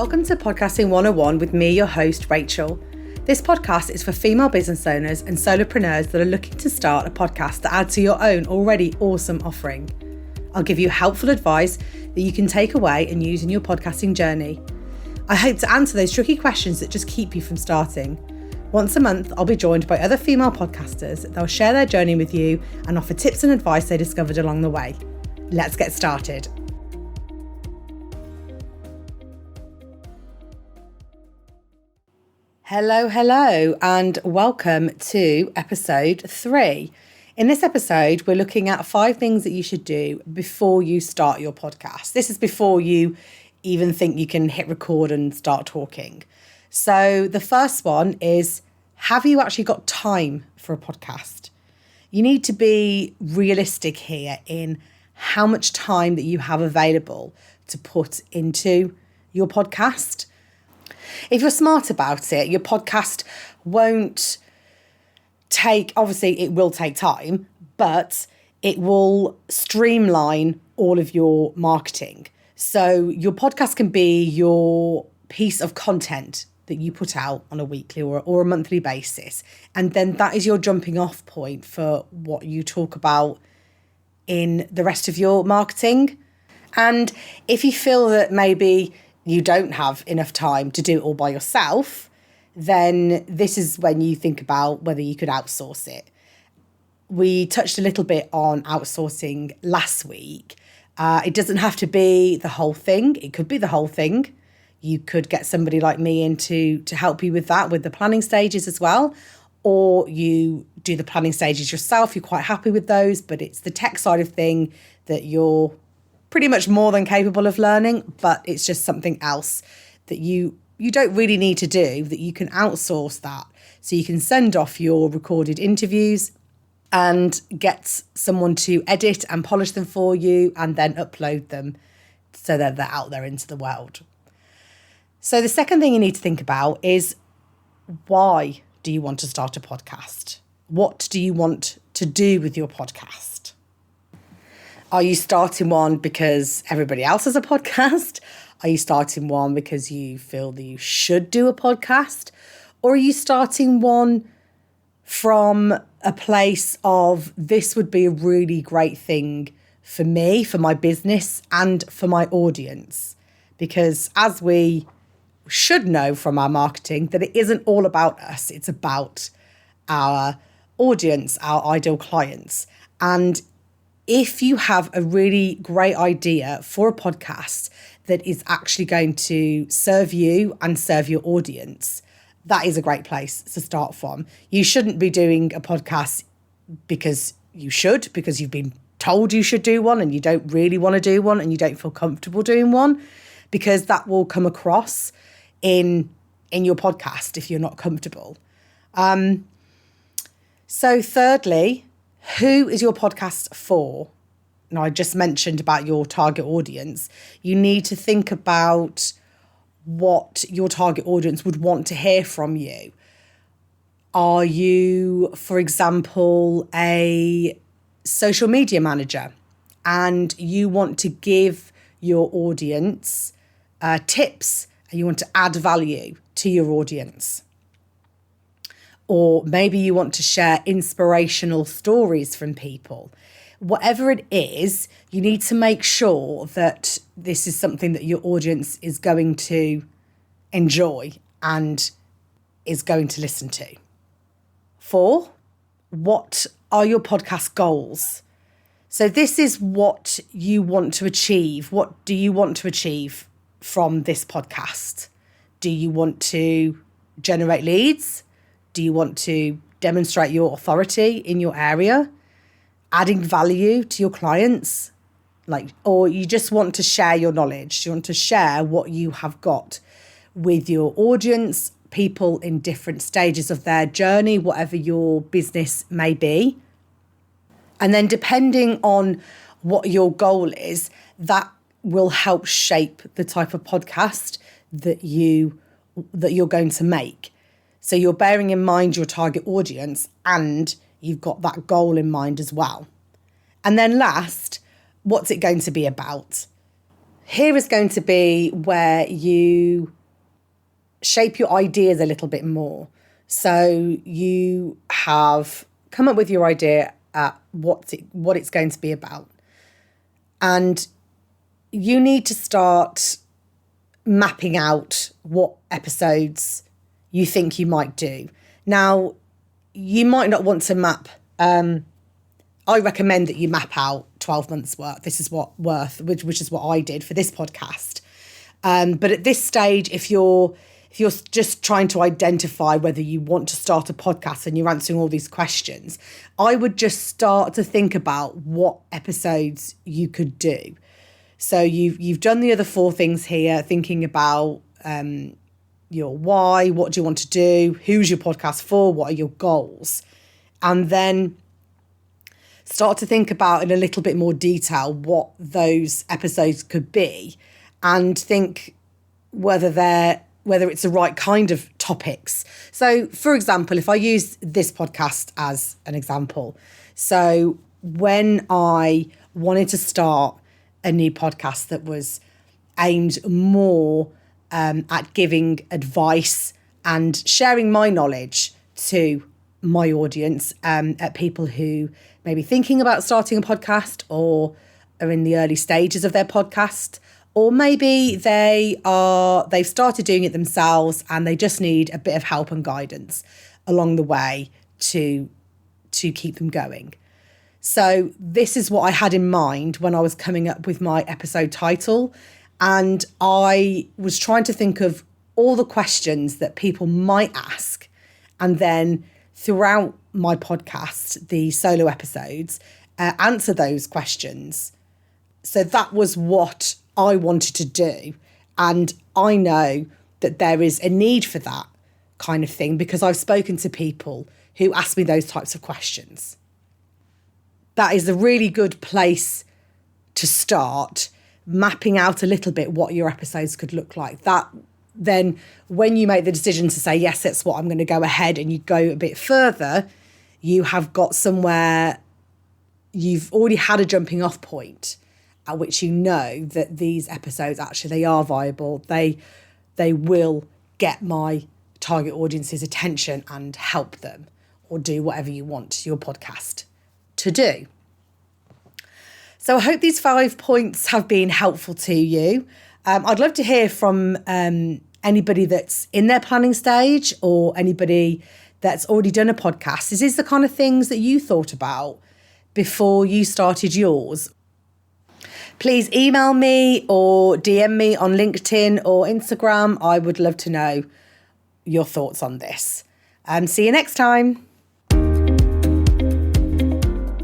Welcome to Podcasting 101 with me, your host, Rachel. This podcast is for female business owners and solopreneurs that are looking to start a podcast that adds to your own already awesome offering. I'll give you helpful advice that you can take away and use in your podcasting journey. I hope to answer those tricky questions that just keep you from starting. Once a month, I'll be joined by other female podcasters. They'll share their journey with you and offer tips and advice they discovered along the way. Let's get started. Hello, and welcome to episode 3. In this episode, we're looking at 5 things that you should do before you start your podcast. This is before you even think you can hit record and start talking. So the first one is, have you actually got time for a podcast? You need to be realistic here in how much time that you have available to put into your podcast. If you're smart about it, your podcast won't take, obviously it will take time, but it will streamline all of your marketing. So your podcast can be your piece of content that you put out on a weekly or a monthly basis. And then that is your jumping off point for what you talk about in the rest of your marketing. And if you feel that maybe you don't have enough time to do it all by yourself, then this is when you think about whether you could outsource it. We touched a little bit on outsourcing last week. It doesn't have to be the whole thing. It could be the whole thing. You could get somebody like me in to help you with that, with the planning stages as well. Or you do the planning stages yourself. You're quite happy with those, but it's the tech side of thing that you're pretty much more than capable of learning, but it's just something else that you don't really need to do, that you can outsource that. So you can send off your recorded interviews and get someone to edit and polish them for you and then upload them so that they're out there into the world. So the second thing you need to think about is, why do you want to start a podcast? What do you want to do with your podcast? Are you starting one because everybody else has a podcast? Are you starting one because you feel that you should do a podcast? Or are you starting one from a place of, this would be a really great thing for me, for my business, and for my audience? Because as we should know from our marketing, that it isn't all about us. It's about our audience, our ideal clients. And if you have a really great idea for a podcast that is actually going to serve you and serve your audience, that is a great place to start from. You shouldn't be doing a podcast because you should, because you've been told you should do one and you don't really want to do one and you don't feel comfortable doing one, because that will come across in your podcast if you're not comfortable. So thirdly, who is your podcast for? Now, I just mentioned about your target audience. You need to think about what your target audience would want to hear from you. Are you, for example, a social media manager and you want to give your audience tips and you want to add value to your audience? Or maybe you want to share inspirational stories from people. Whatever it is, you need to make sure that this is something that your audience is going to enjoy and is going to listen to. 4, what are your podcast goals? So this is what you want to achieve. What do you want to achieve from this podcast? Do you want to generate leads? Do you want to demonstrate your authority in your area, adding value to your clients? Or you just want to share your knowledge? You want to share what you have got with your audience, people in different stages of their journey, whatever your business may be. And then depending on what your goal is, that will help shape the type of podcast that you're going to make. So you're bearing in mind your target audience and you've got that goal in mind as well. And then last, what's it going to be about? Here is going to be where you shape your ideas a little bit more. So you have come up with your idea at what it's going to be about. And you need to start mapping out what episodes you think you might do. Now, you might not want to map. I recommend that you map out 12 months worth. This is which is what I did for this podcast. But at this stage, if you're just trying to identify whether you want to start a podcast and you're answering all these questions, I would just start to think about what episodes you could do. So you've done the other 4 things here, thinking about your why, what do you want to do, who's your podcast for, what are your goals, and then start to think about in a little bit more detail what those episodes could be, and think whether it's the right kind of topics. So, for example, if I use this podcast as an example, so when I wanted to start a new podcast that was aimed more at giving advice and sharing my knowledge to my audience, at people who may be thinking about starting a podcast or are in the early stages of their podcast, or maybe they've started doing it themselves and they just need a bit of help and guidance along the way to keep them going. So this is what I had in mind when I was coming up with my episode title. And I was trying to think of all the questions that people might ask. And then throughout my podcast, the solo episodes, answer those questions. So that was what I wanted to do. And I know that there is a need for that kind of thing because I've spoken to people who ask me those types of questions. That is a really good place to start, mapping out a little bit what your episodes could look like. That then when you make the decision to say, yes, that's what I'm going to go ahead, and you go a bit further, you have got somewhere, you've already had a jumping off point at which you know that these episodes actually, they are viable. They will get my target audience's attention and help them or do whatever you want your podcast to do. So I hope these 5 points have been helpful to you. I'd love to hear from anybody that's in their planning stage or anybody that's already done a podcast. Is this the kind of things that you thought about before you started yours? Please email me or DM me on LinkedIn or Instagram. I would love to know your thoughts on this. See you next time.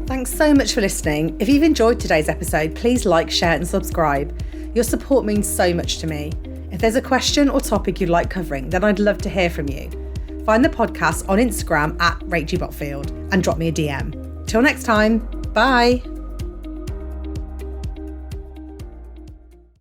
Thanks so much for listening. If you've enjoyed today's episode, please like, share and subscribe. Your support means so much to me. If there's a question or topic you'd like covering, then I'd love to hear from you. Find the podcast on Instagram @RachelBotfield and drop me a DM. Till next time, bye.